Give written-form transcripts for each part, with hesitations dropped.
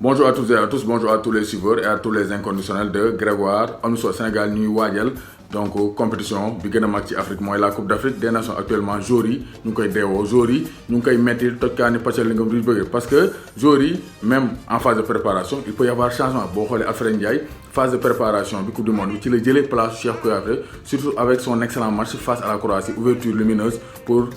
Bonjour à toutes et à tous, bonjour à tous les suiveurs et à tous les inconditionnels de Grégoire Omnisso Sénégal ñuy waajal donc compétition bi gën a mag ci Afrique mooy la Coupe d'Afrique des Nations actuellement joueurs yi ñu ngi koy deewoo joueurs yi ñu ngi koy mettil tojkaani pàccal li nga duñ bëgg parce que joueurs yi même en phase de préparation il peut y avoir changement boo xoolee Alfred Ndiaye phase de préparation bi Coupe du Monde bi ci la jëlee place Cheikh Kouyaté surtout avec son excellent match face à la Croatie, ouverture lumineuse pour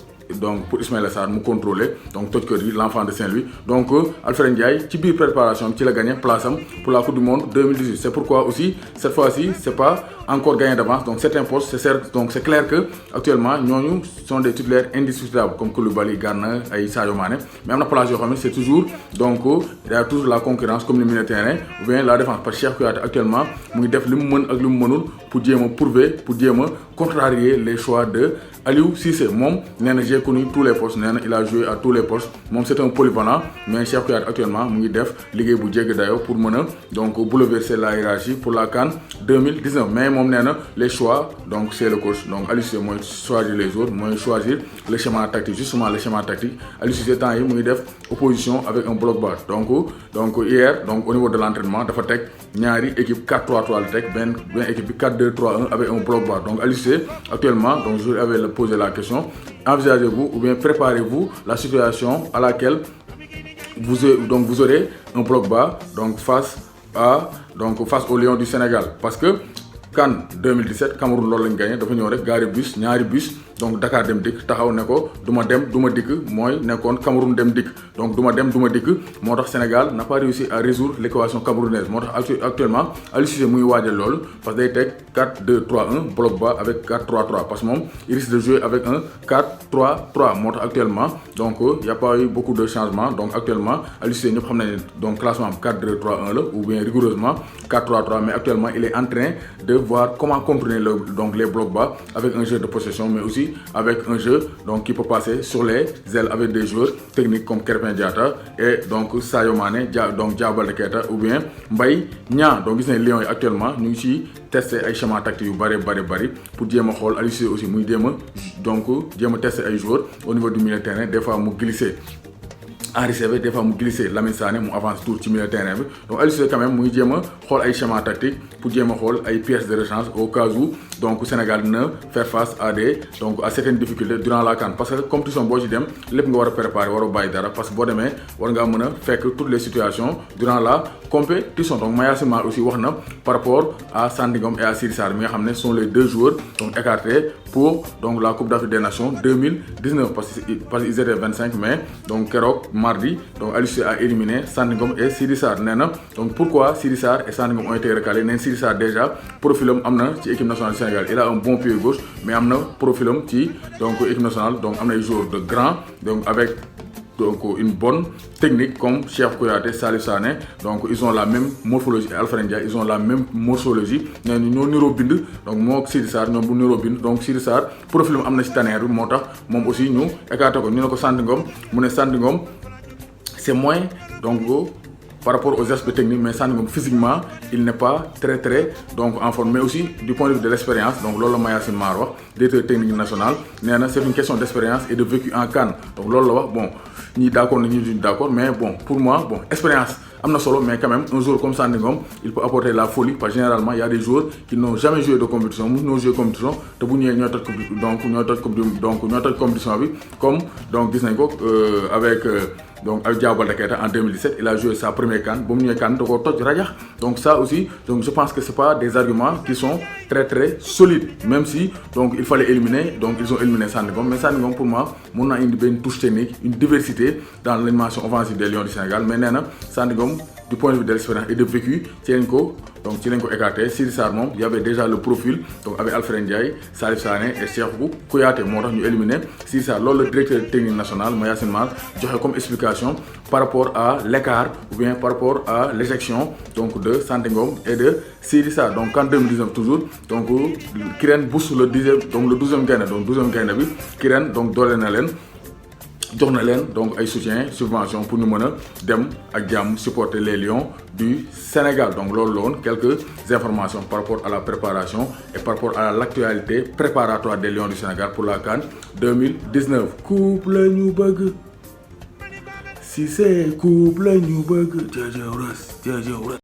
Ismaïla Sarr mu contrôler donc toj kër yi l'enfant de Saint-Louis donc Alfred Ndiaye ci biir préparation bi ci la gagné place am pour la Coupe du Monde 2018. C'est pourquoi aussi cette fois-ci c'est pas encore gagné d'avance, donc certains postes c'est clair que actuellement ñooñu sont des titulaires indiscutables comme Koulibaly, Gana ay Sadio Mané, mais am na place yoo xam ne c'est toujours donc il y a toujours la concurrence comme le milieu de terrain ou bien la défense parce que Cheikh Kouyaté actuellement mu ngi def li mu mën ak li mu mënul pour jéem a prouver pour jéem a contrarier les choix de Aliou Cissé. Moom nee na j'ai connu tous les postes, nee na il a joué à tous les postes, moom c'est un polyvalent, mais Cheikh Kouyaté actuellement mu ngi def liggéey bu jéggi dayoo pour mën a donc bouleverser la hiérarchie pour la CAN 2019. mais moom nee na les choix donc c'est le coach, donc Aliou Cissé mooy choisir les autres, mooy choisir le schéma tactique, justement le schéma tactique. Aliou Cissé temps yi mu ngi def opposition avec un bloc bas, donc hier donc au niveau de l'entraînement dafa teg ñaari équipe 4-3-3 la teg benn équipe bi 4-2-3-1 avec un bloc bas. Donc Aliou Cissé actuellement donc je avais posé la question, envisagez-vous ou bien préparez-vous la situation à laquelle vous aurez un bloc bas donc face au Lions du Sénégal, parce que CAN 2017 Cameroun loolu lañ gagné dafa ñëw rek gaari bus ñaari bus donc Dakar dem dikk taxaw ne ko du ma dem du ma dikk mooy nekkoon Cameroun dem dikk donc du ma dem du ma dikk moo tax Sénégal n'a pas réussi à résoudre l'équation camerounaise. Moo tax actuellement Aliou Cissé muy waajal loolu parce que day teg 4-2-3-1 bloc bas avec 4-3-3 parce que moom il risque de jouer avec un 4-3-3 moo tax actuellement donc y a pas eu beaucoup de changements. Donc actuellement Aliou Cissé ñëpp xam nañ ne donc classement 4-2-3-1 la ou bien rigoureusement 4-3-3, mais actuellement il est en train de voir comment contourner donc les blocs bas avec un jeu de possession, mais aussi avec un jeu donc qui peut passer sur les ailes avec des joueurs techniques comme Krépin Diatta et donc Sadio Mané, donc Diao Baldé Keita ou bien Mbaye Niang. Donc gis nañ Lions yi actuellement ñu ngi ci tester ay schéma tactique yu bari pour jéem a xool Aliou Cissé aussi muy jéem a tester ay joueurs au niveau du milieu de terrain. Des fois mu glisser Henri Saivet, des fois mu glisser Lamine Sané mu avance tout ci milieu terrain bi. Donc Aliou Cissé quand même muy jéem a xool ay schéma tactique pour jéem a xool ay pièces de rechange au cas où donc Sénégal dina faire face à certaines difficultés durant la CAN, parce que compétition boo ci dem lépp nga war a préparer waroo bàyyi dara parce que boo demee war ngaa mën a fekk toutes les situations durant la compétition. Donc Mayacine Mar aussi wax na par rapport à Sandi Ngom et à Siri Sarr mi nga xam ne sont les deux joueurs donc écartés pour donc la Coupe d'Afrique des Nations 2019 parce qu'ils étaient 25 mai donc keroog mardi donc Aliou Cissé a éliminé Sandi Ngom et Siri Sarr. Nee na donc pourquoi Siri Sarr et Sandi Ngom ont été recalés. Nee na Siri Sarr déjà profilam am na ci équipe nationale du Sénégal, il a un bon pied gauche, mais am na profilam ci donc équipe nationale donc am na ay joueurs de grand donc avec donc une bonne technique comme Cheikh Kouyaté, Salif Sané, donc ils ont la même morphologie. Alfred Ndiaye ils ont la même morphologie, nee na ñoo niroo bind donc moo ak Siri Sarr ñoom bu niroo bind. donc Siri Sarr profilam am na ci taneer bi moo tax moom aussi ñu écarté ko. ñu ne ko Sandi Ngom mu ne Sandi Ngom c'est moins donc par rapport aux aspects techniques, mais Sandi Ngom physiquement il n'est pas très donc en forme, mais aussi du point de vue de l'expérience. Donc loolu la Mayacine Mar wax, directeur technique national, nee na c'est une question d'expérience et de vécu en CAN. Donc loolu la wax, bon ñii d'accord na ñii duñ d'accord, mais bon pour moi bon expérience am na solo, mais quand même un joueur comme Sandi Ngom il peut apporter la folie parce que généralement il y a des joueurs qui n'ont jamais joué de compétition mu ñoo joué compétition te bu ñëwee ñoo toj compétition bi comme donc gis nañ ko avec donc avec Diao Baldé Keita en 2017 il a joué sa première CAN ba mu ñëwee CAN da koo toj rajax. Donc ça aussi donc je pense que c'est pas des arguments qui sont très solides, même si donc il fallait éliminer, donc ils ont éliminé Sandi Ngom, mais Sandi Ngom pour moi mun na indi benn touche technique, une diversité dans l'animation offensive des Lions du Sénégal. Mais nee na Sandi Ngom du point de vue de l'expérience et de vécu ci lañ ko écarté. Siri Sarr moom y avait déjà le profil donc avec Alfred Ndiaye, Salif Sané et Cheikh Kouyaté moo tax ñu éliminé Siri Sarr. Loolu le directeur technique national Mayacine Mar joxe comme explication par rapport à l'écart ou bien par rapport à l'éjection donc de Sandi Ngom et de Siri Sarr. Donc en 2019 toujours donc Kirène boost le 12e gaynde, donc 12e gaynde bi Kirène donc doole na leen jox na leen donc ay soutien subvention pour ñu mën a dem ak jàmm supporter les Lions du Sénégal. Donc loolu la woon quelques informations par rapport à la préparation et par rapport à l'actualité préparatoire des Lions du Sénégal pour la CAN 2019. Coupe la ñu bëgg si c'est couple ñu bëgg jëjëw rës.